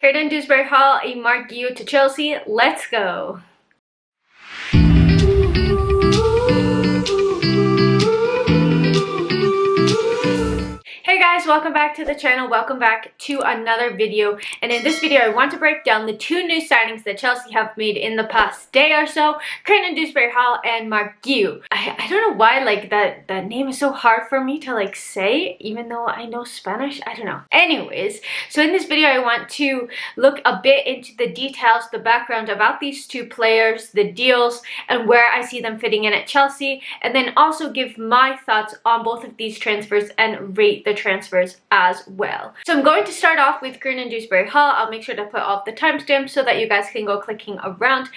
Kieran Dewsbury-Hall, a Marc Guiu to Chelsea. Let's go! Hey guys, welcome back to the channel. Welcome back to another video. And in this video, I want to break down the two new signings that Chelsea have made in the past day or so. Kieran Dewsbury-Hall and Marc Guiu. I don't know why that name is so hard for me to say, even though I know Spanish. I don't know. Anyways, so in this video, I want to look a bit into the details, the background about these two players, the deals, and where I see them fitting in at Chelsea. And then also give my thoughts on both of these transfers and rate the transfers as well. So I'm going to start off with Kieran Dewsbury-Hall. I'll make sure to put all the timestamps so that you guys can go clicking around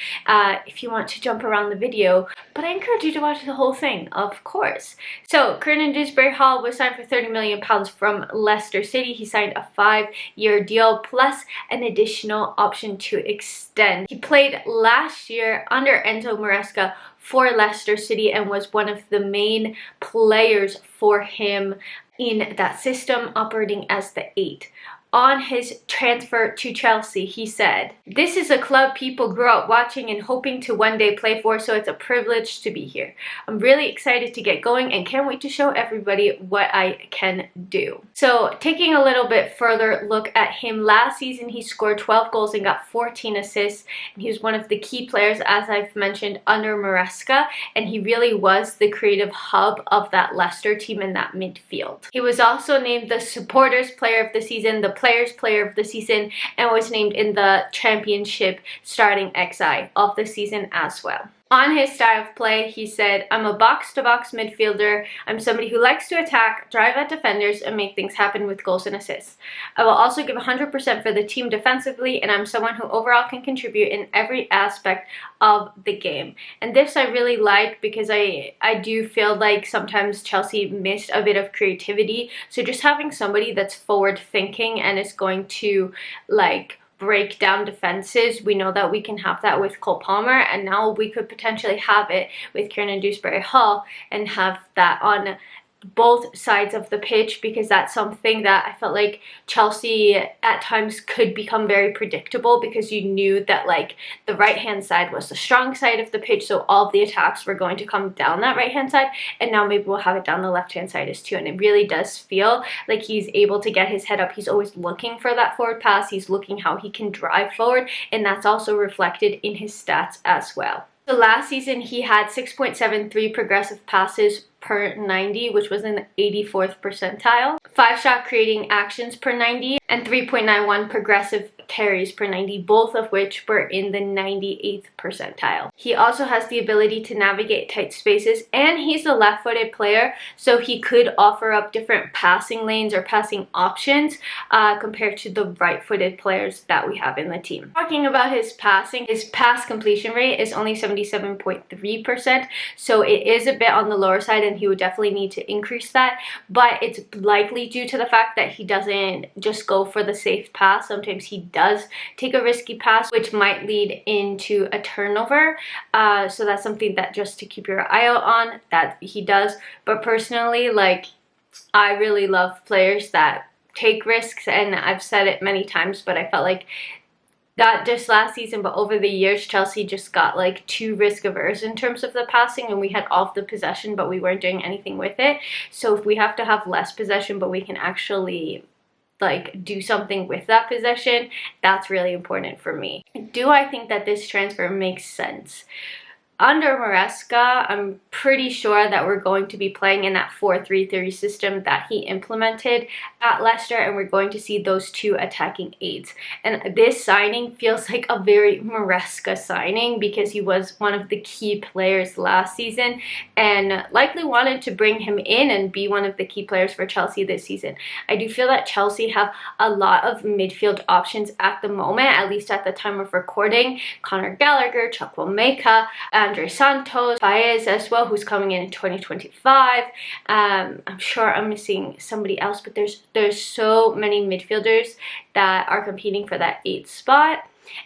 if you want to jump around the video. But I encourage you to watch the whole thing, of course. So Kieran Dewsbury-Hall was signed for £30 million from Leicester City. He signed a 5-year deal plus an additional option to extend. He played last year under Enzo Maresca for Leicester City and was one of the main players for him in that system, operating as the 8. On his transfer to Chelsea, he said, "This is a club people grew up watching and hoping to one day play for, so it's a privilege to be here. I'm really excited to get going and can't wait to show everybody what I can do." So taking a little bit further look at him, last season he scored 12 goals and got 14 assists, and he was one of the key players, as I've mentioned, under Maresca, and he really was the creative hub of that Leicester team in that midfield. He was also named the Supporters Player of the Season, the Players Player of the Season, and was named in the Championship Starting XI of the season as well. On his style of play, he said, "I'm a box-to-box midfielder. I'm somebody who likes to attack, drive at defenders, and make things happen with goals and assists. I will also give 100% for the team defensively, and I'm someone who overall can contribute in every aspect of the game." And this I really like because I do feel like sometimes Chelsea missed a bit of creativity. So just having somebody that's forward thinking and is going to break down defenses. We know that we can have that with Cole Palmer, and now we could potentially have it with Kieran Dewsbury-Hall and have that on both sides of the pitch, because that's something that I felt like Chelsea at times could become very predictable, because you knew that the right hand side was the strong side of the pitch, so all of the attacks were going to come down that right hand side, and now maybe we'll have it down the left hand side as too. And it really does feel like he's able to get his head up. He's always looking for that forward pass. He's looking how he can drive forward, and that's also reflected in his stats as well. So last season he had 6.73 progressive passes per 90, which was in the 84th percentile, 5 shot creating actions per 90, and 3.91 progressive carries per 90, both of which were in the 98th percentile. He also has the ability to navigate tight spaces, and he's a left-footed player, so he could offer up different passing lanes or passing options compared to the right-footed players that we have in the team. Talking about his passing, his pass completion rate is only 77.3%, so it is a bit on the lower side, and he would definitely need to increase that, but it's likely due to the fact that he doesn't just go for the safe pass. Sometimes he does take a risky pass, which might lead into a turnover, so that's something that just to keep your eye out on, that he does. But personally, I really love players that take risks, and I've said it many times, but I felt like not just last season, but over the years, Chelsea just got too risk averse in terms of the passing, and we had all of the possession, but we weren't doing anything with it. So if we have to have less possession, but we can actually do something with that possession, that's really important for me. Do I think that this transfer makes sense? Under Maresca, I'm pretty sure that we're going to be playing in that 4-3-3 system that he implemented at Leicester, and we're going to see those two attacking aids. And this signing feels like a very Maresca signing, because he was one of the key players last season and likely wanted to bring him in and be one of the key players for Chelsea this season. I do feel that Chelsea have a lot of midfield options at the moment, at least at the time of recording. Conor Gallagher, Chukwuemeka, Andre Santos, Baez as well, who's coming in 2025. I'm sure I'm missing somebody else, but there's so many midfielders that are competing for that 8th spot.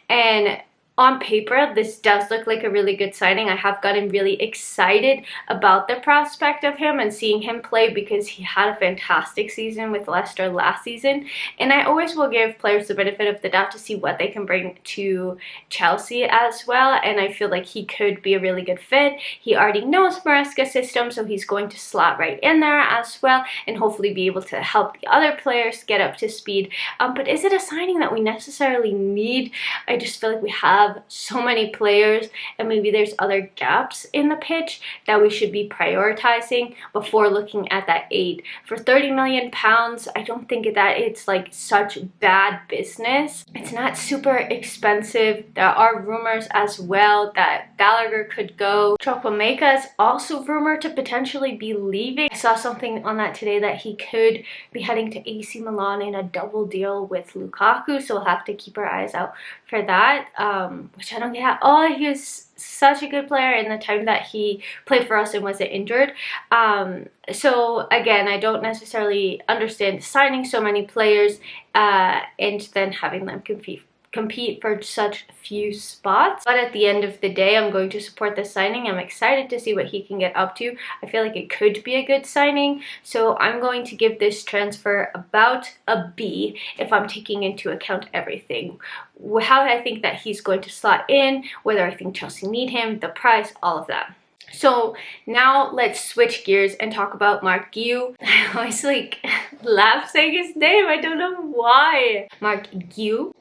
And On paper, this does look like a really good signing. I have gotten really excited about the prospect of him and seeing him play because he had a fantastic season with Leicester last season. And I always will give players the benefit of the doubt to see what they can bring to Chelsea as well. And I feel like he could be a really good fit. He already knows Maresca's system, so he's going to slot right in there as well and hopefully be able to help the other players get up to speed. But is it a signing that we necessarily need? I just feel like we have so many players and maybe there's other gaps in the pitch that we should be prioritizing before looking at that 8. For £30 million, I don't think that it's like such bad business. It's not super expensive. There are rumors as well that Gallagher could go. Chukwuemeka is also rumored to potentially be leaving. I saw something on that today that he could be heading to AC Milan in a double deal with Lukaku, so we'll have to keep our eyes out for that, which I don't get. Oh, he was such a good player in the time that he played for us and wasn't injured. So again, I don't necessarily understand signing so many players and then having them compete for such few spots. But at the end of the day, I'm going to support this signing. I'm excited to see what he can get up to. I feel like it could be a good signing, so I'm going to give this transfer about a B if I'm taking into account everything. How I think that he's going to slot in, whether I think Chelsea need him, the price, all of that. So now let's switch gears and talk about Marc Guiu. I always like laugh saying his name. I don't know why. Marc Guiu.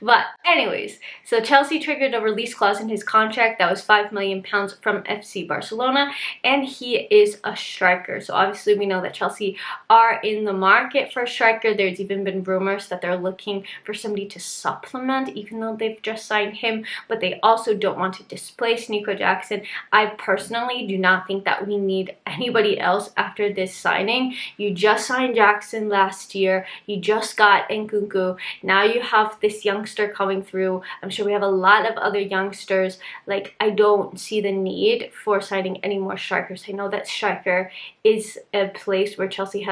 But anyways, so Chelsea triggered a release clause in his contract that was £5 million from FC Barcelona, and he is a striker. So obviously we know that Chelsea are in the market for a striker. There's even been rumors that they're looking for somebody to supplement, even though they've just signed him, but they also don't want to displace Nico Jackson. I personally do not think that we need anybody else after this signing. You just signed Jackson last year. You just got Nkunku. Now you have this youngster coming through. I'm sure we have a lot of other youngsters. Like, I don't see the need for signing any more strikers. I know that striker is a place where Chelsea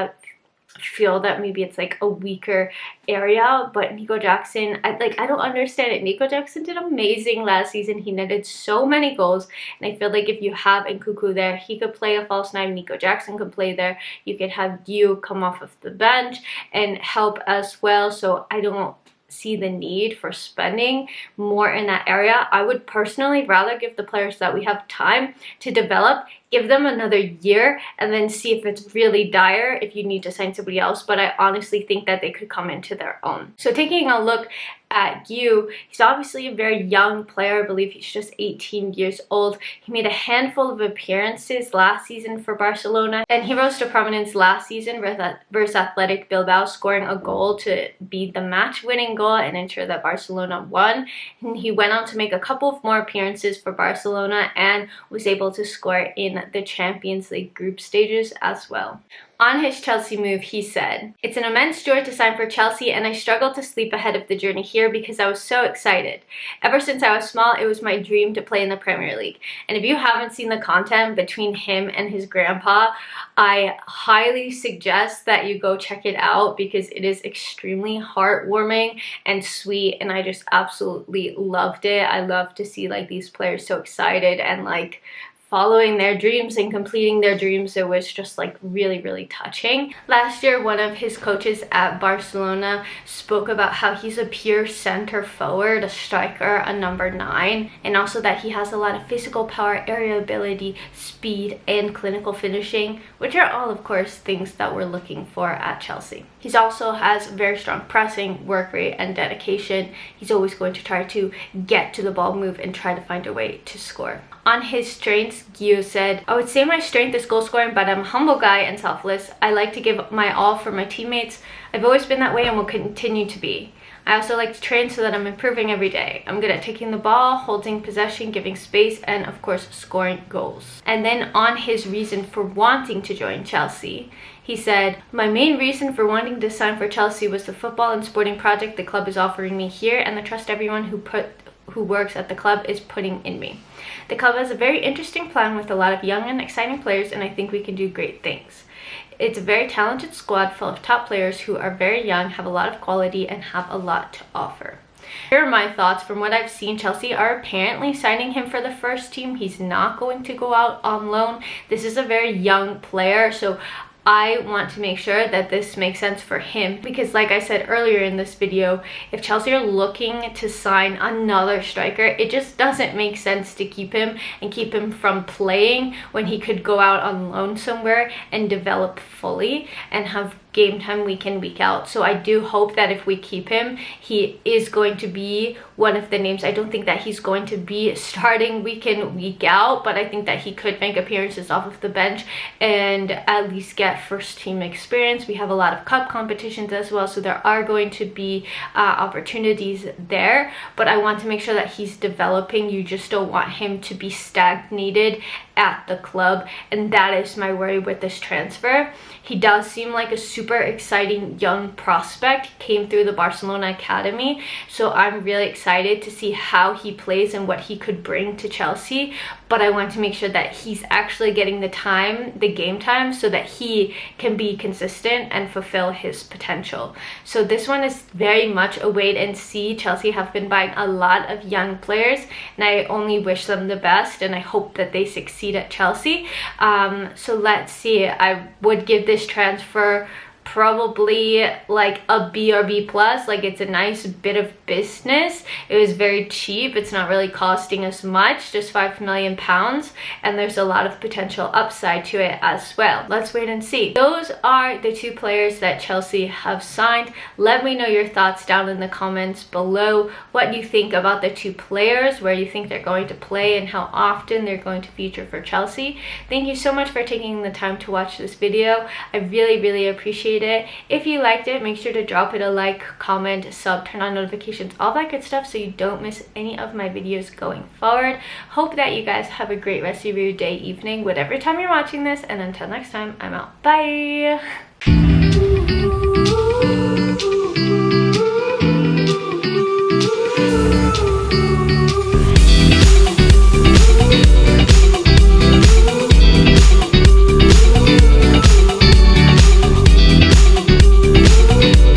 feel that maybe it's like a weaker area, but Nico Jackson, I don't understand it. Nico Jackson did amazing last season. He netted so many goals, and I feel like if you have Nkunku there, he could play a false 9. Nico Jackson could play there. You could have Guiu come off of the bench and help as well. So I don't see the need for spending more in that area. I would personally rather give the players that we have time to develop, give them another year, and then see if it's really dire if you need to sign somebody else. But I honestly think that they could come into their own. So taking a look at Guiu, he's obviously a very young player. I believe he's just 18 years old. He made a handful of appearances last season for Barcelona, and he rose to prominence last season versus Athletic Bilbao, scoring a goal to be the match-winning goal and ensure that Barcelona won. And he went on to make a couple of more appearances for Barcelona and was able to score in the Champions League group stages as well. On his Chelsea move, he said, "It's an immense joy to sign for Chelsea, and I struggled to sleep ahead of the journey here because I was so excited. Ever since I was small, it was my dream to play in the Premier League. And if you haven't seen the content between him and his grandpa, I highly suggest that you go check it out because it is extremely heartwarming and sweet, and I just absolutely loved it. I love to see like these players so excited and like following their dreams and completing their dreams. It was just like really, really touching. Last year, one of his coaches at Barcelona spoke about how he's a pure center forward, a striker, a number 9, and also that he has a lot of physical power, area ability, speed, and clinical finishing, which are all, of course, things that we're looking for at Chelsea. He also has very strong pressing, work rate, and dedication. He's always going to try to get to the ball, move, and try to find a way to score. On his strengths, Guiu said, "I would say my strength is goal scoring, but I'm a humble guy and selfless. I like to give my all for my teammates. I've always been that way and will continue to be. I also like to train so that I'm improving every day. I'm good at taking the ball, holding possession, giving space, and of course scoring goals." And then on his reason for wanting to join Chelsea, he said, "My main reason for wanting to sign for Chelsea was the football and sporting project the club is offering me here and the trust everyone who works at the club is putting in me. The club has a very interesting plan with a lot of young and exciting players, and I think we can do great things. It's a very talented squad full of top players who are very young, have a lot of quality, and have a lot to offer. Here are my thoughts. From what I've seen, Chelsea are apparently signing him for the first team. He's not going to go out on loan. This is a very young player, so I want to make sure that this makes sense for him, because like I said earlier in this video, if Chelsea are looking to sign another striker, it just doesn't make sense to keep him and keep him from playing when he could go out on loan somewhere and develop fully and have game time week in, week out. So I do hope that if we keep him, he is going to be one of the names. I don't think that he's going to be starting week in, week out, but I think that he could make appearances off of the bench and at least get first team experience. We have a lot of cup competitions as well, so there are going to be opportunities there, but I want to make sure that he's developing. You just don't want him to be stagnated at the club, and that is my worry with this transfer. He does seem like a super exciting young prospect, came through the Barcelona academy, so I'm really excited to see how he plays and what he could bring to Chelsea, but I want to make sure that he's actually getting the game time, so that he can be consistent and fulfill his potential. So this one is very much a wait and see. Chelsea have been buying a lot of young players, and I only wish them the best, and I hope that they succeed at Chelsea. So let's see. I would give this transfer probably like a B or B plus. Like, it's a nice bit of business. It was very cheap. It's not really costing us much, just £5 million, and there's a lot of potential upside to it as well. Let's wait and see. Those are the two players that Chelsea have signed. Let me know your thoughts down in the comments below, what you think about the two players, where you think they're going to play, and how often they're going to feature for Chelsea. Thank you so much for taking the time to watch this video. I really appreciate it. If you liked it, make sure to drop it a like, comment, sub, turn on notifications, all that good stuff, so you don't miss any of my videos going forward. Hope that you guys have a great rest of your day, evening, whatever time you're watching this, and until next time, I'm out. Bye.